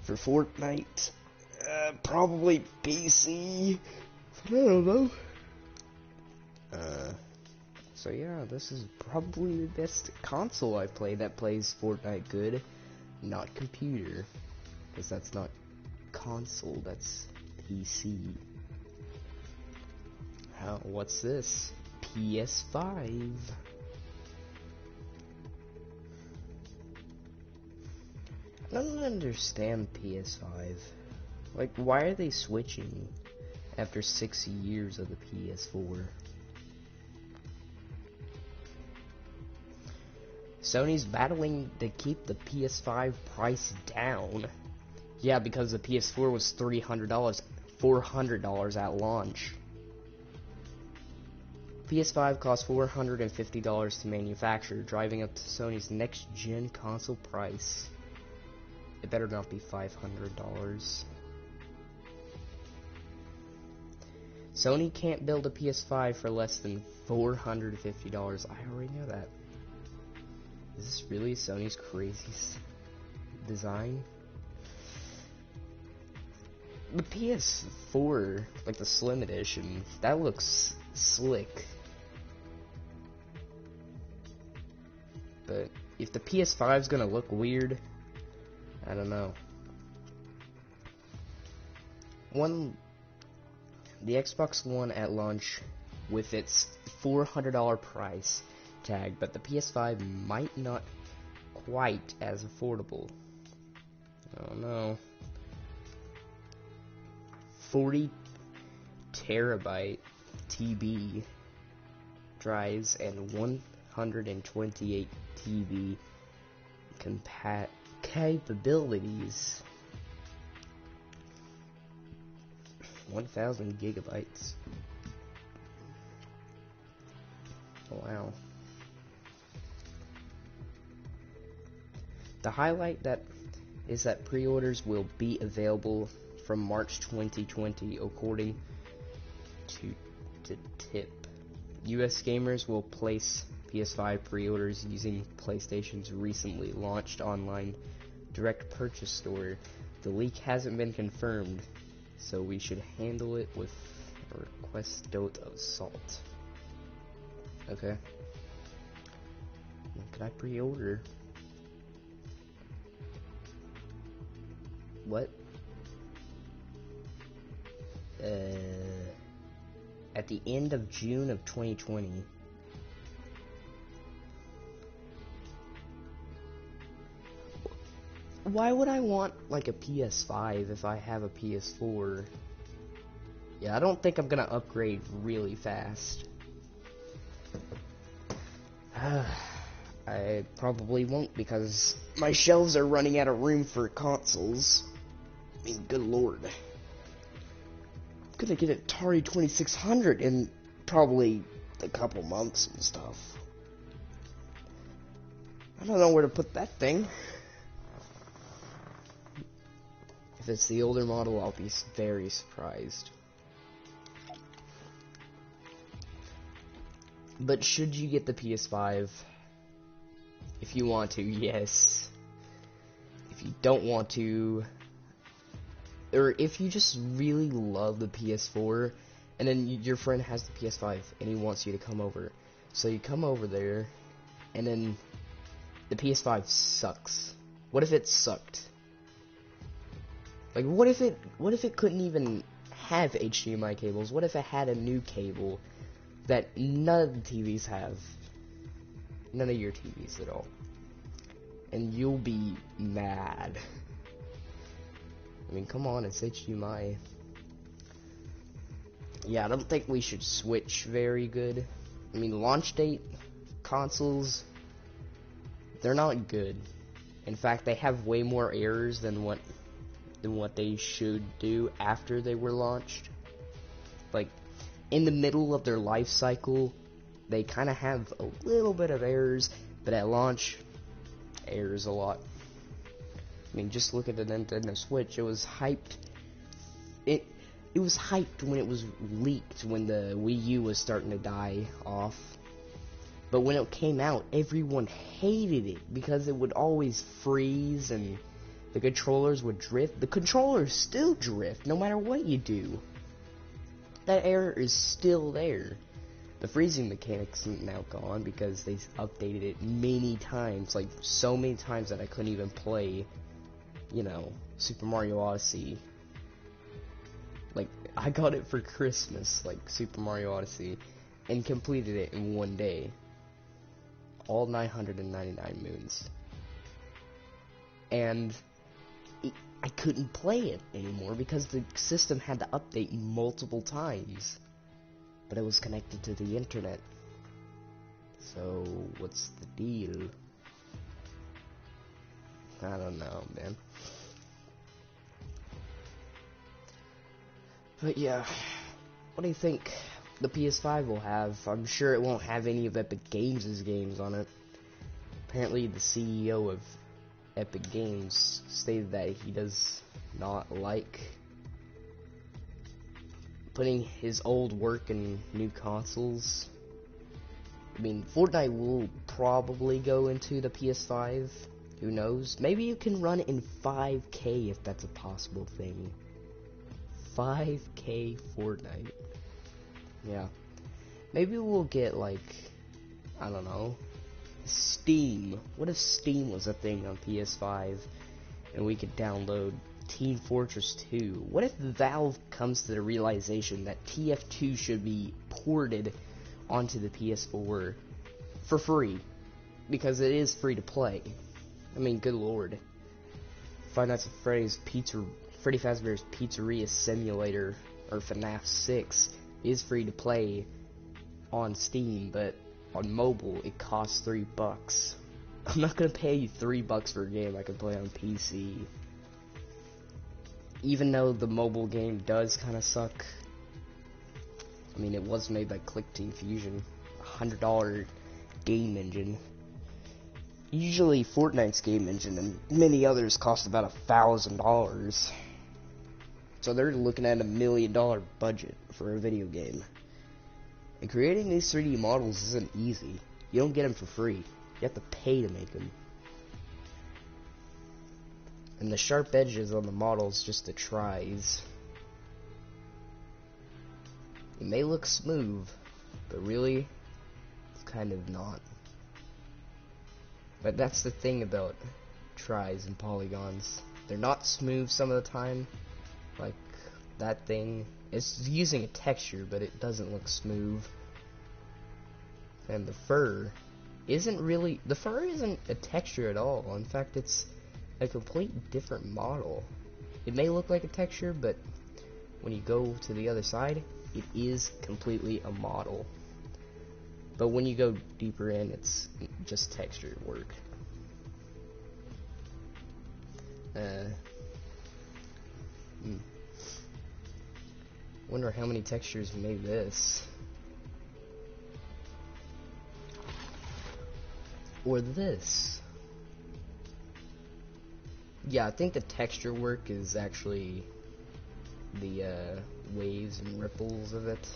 For Fortnite, probably PC. I don't know. So yeah, this is probably the best console I've played that plays Fortnite good, not computer, because that's not console, that's PC. What's this? PS5. I don't understand PS5. Like, why are they switching after 6 years of the PS4? Sony's battling to keep the PS5 price down. Yeah, because the PS4 was $300, $400 at launch. PS5 cost $450 to manufacture, driving up to Sony's next-gen console price. It better not be $500. Sony can't build a PS5 for less than $450. I already know that. Is this really Sony's crazy design? The PS4, like the Slim Edition, that looks slick. But if the PS5 is gonna look weird, I don't know. The Xbox One at launch with its $400 price tag, but the PS5 might not quite as affordable. I don't know. 40 terabyte TB drives and 128 TB capabilities. 1,000 gigabytes. Oh, wow. The highlight is that pre-orders will be available from March 2020, according to TIP. US gamers will place PS5 pre-orders using PlayStation's recently launched online direct purchase store. The leak hasn't been confirmed, so we should handle it with a request dot of salt. Okay. When can I pre-order? What? At the end of June of 2020. Why would I want, like, a PS5 if I have a PS4? Yeah, I don't think I'm gonna upgrade really fast. I probably won't, because my shelves are running out of room for consoles. I mean, good lord. I'm gonna get an Atari 2600 in probably a couple months and stuff. I don't know where to put that thing. If it's the older model, I'll be very surprised. But should you get the PS5? If you want to, yes. If you don't want to, or if you just really love the PS4, and then your friend has the PS5, and he wants you to come over. So you come over there, and then the PS5 sucks. What if it sucked? Like, what if it couldn't even have HDMI cables? What if it had a new cable that none of the TVs have? None of your TVs at all. And you'll be mad. I mean, come on, it's HDMI. Yeah, I don't think we should switch very good. I mean, launch date consoles, they're not good. In fact, they have way more errors than what they should do after they were launched. Like, in the middle of their life cycle, they kind of have a little bit of errors, but at launch, errors a lot. I mean, just look at the Nintendo Switch. It was hyped. It was hyped when it was leaked, when the Wii U was starting to die off. But when it came out, everyone hated it because it would always freeze and The controllers would drift. The controllers still drift no matter what you do. That error is still there. The freezing mechanics is now gone because they updated it many times, like so many times that I couldn't even play, you know, Super Mario Odyssey. Like, I got it for Christmas, like Super Mario Odyssey, and completed it in one day. All 999 moons. And I couldn't play it anymore because the system had to update multiple times. But it was connected to the internet. So, what's the deal? I don't know, man. But yeah, what do you think the PS5 will have? I'm sure it won't have any of Epic Games' games on it. Apparently the CEO of Epic Games stated that he does not like putting his old work in new consoles. I mean, Fortnite will probably go into the PS5. Who knows? Maybe you can run it in 5K if that's a possible thing. 5K Fortnite. Yeah. Maybe we'll get, like, I don't know, Steam. What if Steam was a thing on PS5 and we could download Team Fortress 2? What if Valve comes to the realization that TF2 should be ported onto the PS4 for free? Because it is free to play. I mean, good lord. Five Nights at Freddy's Freddy Fazbear's Pizzeria Simulator, or FNAF 6, is free to play on Steam, but on mobile it costs $3. I'm not gonna pay you $3 for a game I can play on PC. Even though the mobile game does kind of suck. I mean, it was made by ClickTeam Fusion, $100 game engine. Usually Fortnite's game engine and many others cost about $1,000. So they're looking at $1 million budget for a video game. And creating these 3D models isn't easy. You don't get them for free. You have to pay to make them. And the sharp edges on the models just the tries. It may look smooth, but really, it's kind of not. But that's the thing about tries and polygons. They're not smooth some of the time. Like that thing. It's using a texture, but it doesn't look smooth. And the fur isn't a texture at all. In fact, it's a complete different model. It may look like a texture, but when you go to the other side, it is completely a model. But when you go deeper in, it's just texture work. Wonder how many textures made this. Or this. Yeah, I think the texture work is actually the waves and ripples of it.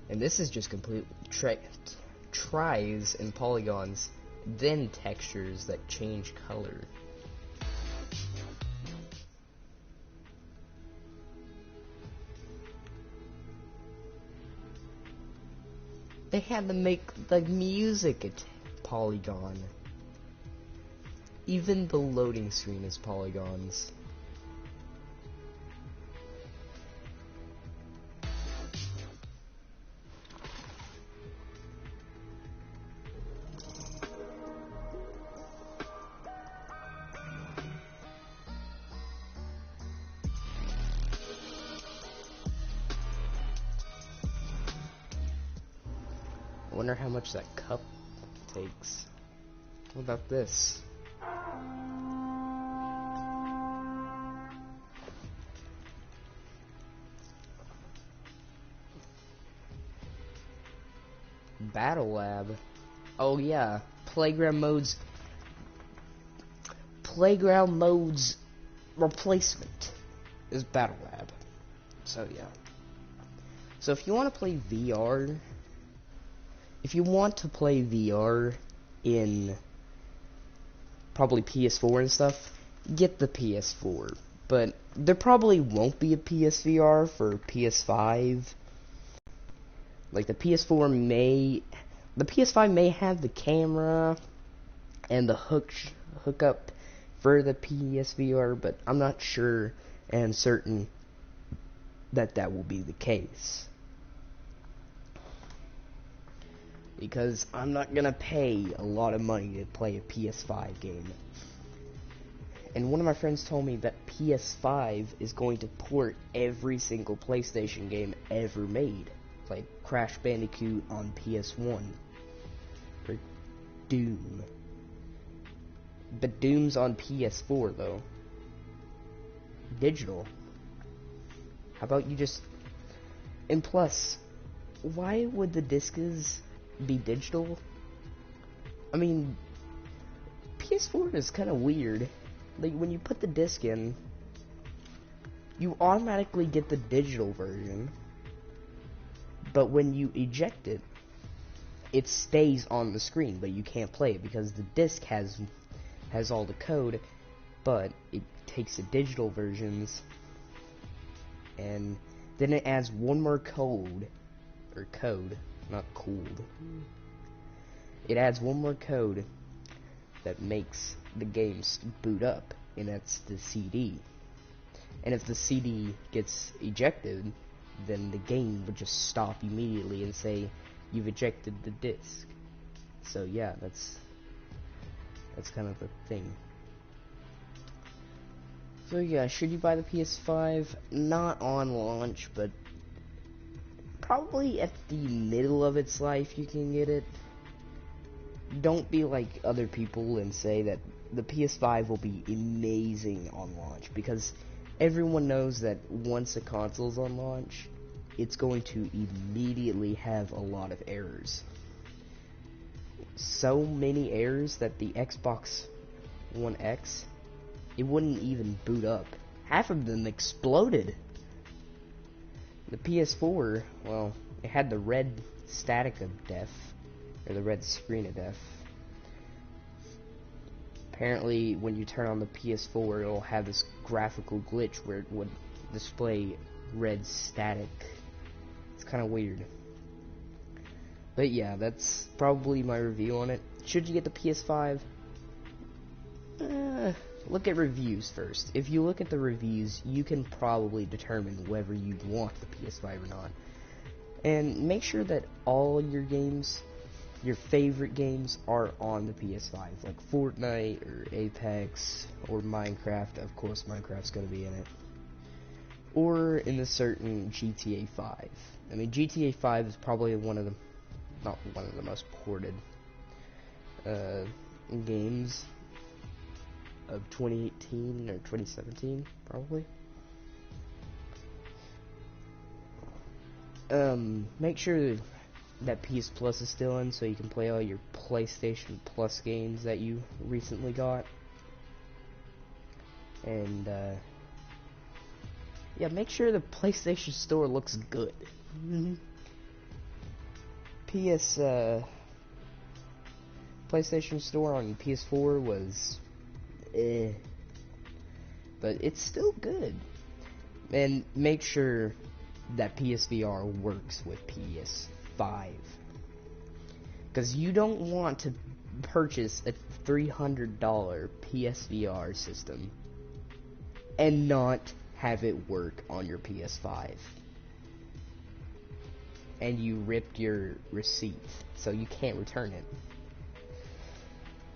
And this is just complete tries and polygons, then textures that change color. They had to make the music a polygon. Even the loading screen is polygons. I wonder how much that cup takes. What about this? Battle Lab. Oh yeah, Playground mode's replacement is Battle Lab. So yeah. So if you want to play VR, in probably PS4 and stuff, get the PS4. But there probably won't be a PSVR for PS5. Like the PS5 may have the camera and the hookup for the PSVR, but I'm not sure and certain that will be the case. Because I'm not gonna pay a lot of money to play a PS5 game. And one of my friends told me that PS5 is going to port every single PlayStation game ever made. Like Crash Bandicoot on PS1. Or Doom. But Doom's on PS4 though. Digital. How about you just... And plus, why would the discs be digital? I mean, PS4 is kind of weird. Like, when you put the disc in, you automatically get the digital version. But when you eject it, it stays on the screen, but you can't play it because the disc has all the code, but it takes the digital versions, and then it adds one more code, not code. It adds one more code that makes the games boot up, and that's the CD. And if the CD gets ejected, then the game would just stop immediately and say, you've ejected the disc. So yeah, that's kind of the thing. So yeah, should you buy the PS5? Not on launch, but probably at the middle of its life you can get it. Don't be like other people and say that the PS5 will be amazing on launch, because everyone knows that once a console's on launch, it's going to immediately have a lot of errors. So many errors that the Xbox One X, it wouldn't even boot up. Half of them exploded. The PS4, well, it had the red static of death, or the red screen of death. Apparently, when you turn on the PS4, it'll have this graphical glitch where it would display red static. It's kind of weird. But yeah, that's probably my review on it. Should you get the PS5? Look at reviews first. If you look at the reviews, you can probably determine whether you want the PS5 or not. And make sure that all your games, your favorite games, are on the PS5. Like Fortnite, or Apex, or Minecraft. Of course, Minecraft's going to be in it. Or in a certain GTA 5. I mean, GTA 5 is probably not one of the most ported games of 2018 or 2017, probably. Make sure that PS Plus is still in, so you can play all your PlayStation Plus games that you recently got. And yeah, make sure the PlayStation Store looks good. PlayStation Store on PS4 was but it's still good. And make sure that PSVR works with PS5, because you don't want to purchase a $300 PSVR system and not have it work on your PS5, and you ripped your receipt, so you can't return it.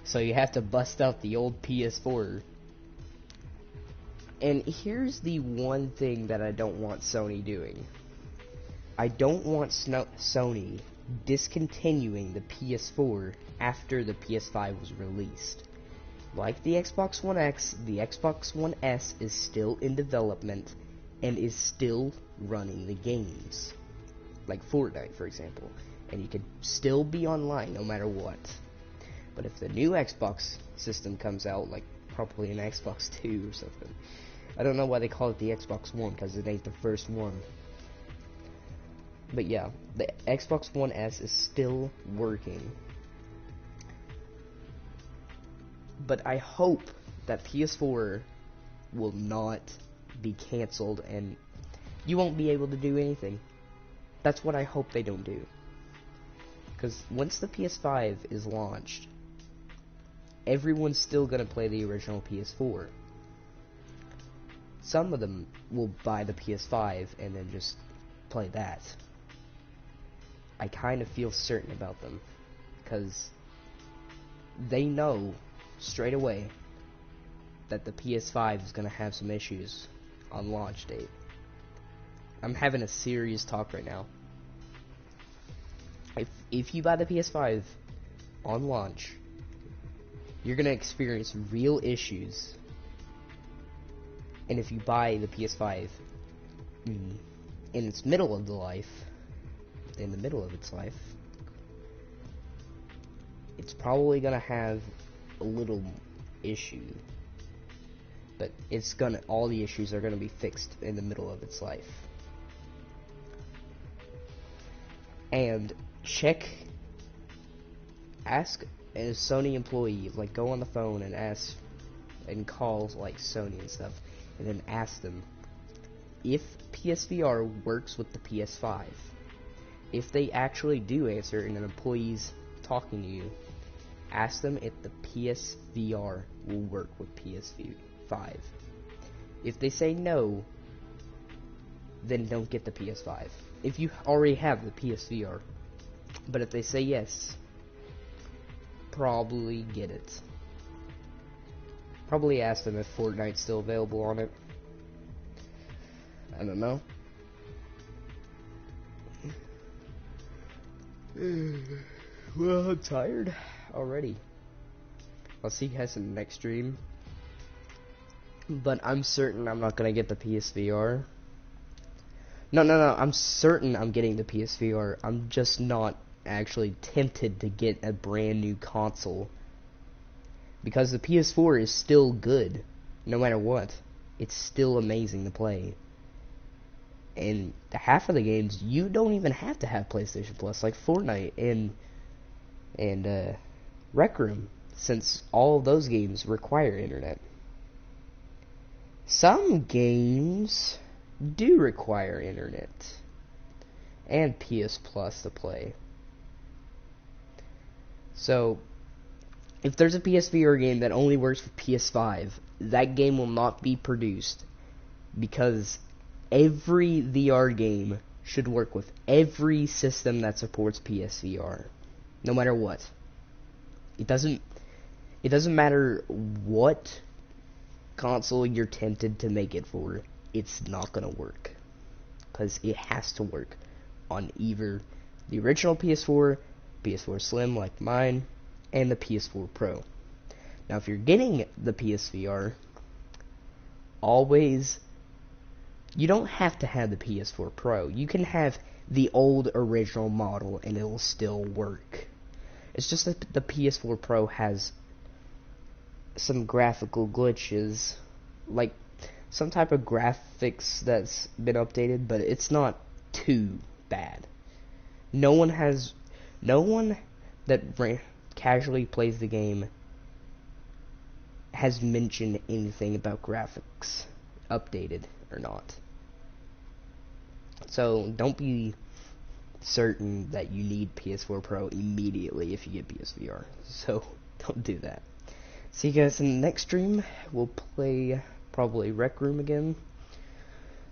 So you have to bust out the old PS4. And here's the one thing that I don't want Sony doing. I don't want Sony discontinuing the PS4 after the PS5 was released. Like the Xbox One X, the Xbox One S is still in development and is still running the games. Like Fortnite, for example. And you can still be online no matter what. But if the new Xbox system comes out, like probably an Xbox 2 or something. I don't know why they call it the Xbox One, because it ain't the first one. But yeah, the Xbox One S is still working. But I hope that PS4 will not be canceled and you won't be able to do anything. That's what I hope they don't do. Because once the PS5 is launched, everyone's still going to play the original PS4. Some of them will buy the PS5 and then just play that. I kind of feel certain about them. Because they know straight away that the PS5 is going to have some issues on launch date. I'm having a serious talk right now. If you buy the PS5 on launch, you're going to experience real issues. And if you buy the PS5 in its middle of its life, it's probably going to have a little issue. But all the issues are going to be fixed in the middle of its life. And ask a Sony employee, like go on the phone and ask, and call like Sony and stuff, and then ask them if PSVR works with the PS5. If they actually do answer and an employee's talking to you, ask them if the PSVR will work with PS5. If they say no, then don't get the PS5. If you already have the PSVR. But if they say yes, probably get it. Probably ask them if Fortnite's still available on it. I don't know. Well, I'm tired already. I'll see you guys in the next stream. But I'm certain I'm not gonna get the PSVR. No, I'm certain I'm getting the PSVR. I'm just not actually tempted to get a brand new console. Because the PS4 is still good, no matter what. It's still amazing to play. And half of the games, you don't even have to have PlayStation Plus, like Fortnite and Rec Room, since all of those games require internet. Some games do require internet and PS Plus to play. So, if there's a PSVR game that only works for PS5, that game will not be produced, because every VR game should work with every system that supports PSVR, no matter what. It doesn't matter what console you're tempted to make it for, it's not gonna work, because it has to work on either the original PS4, PS4 Slim like mine, and the PS4 Pro. Now if you're getting the PSVR, you don't have to have the PS4 Pro. You can have the old original model and it will still work. It's just that the PS4 Pro has some graphical glitches, like some type of graphics that's been updated, but it's not too bad. No one that casually plays the game has mentioned anything about graphics updated or not. So don't be certain that you need PS4 Pro immediately if you get PSVR. So don't do that. See you guys in the next stream. We'll play probably Rec Room again.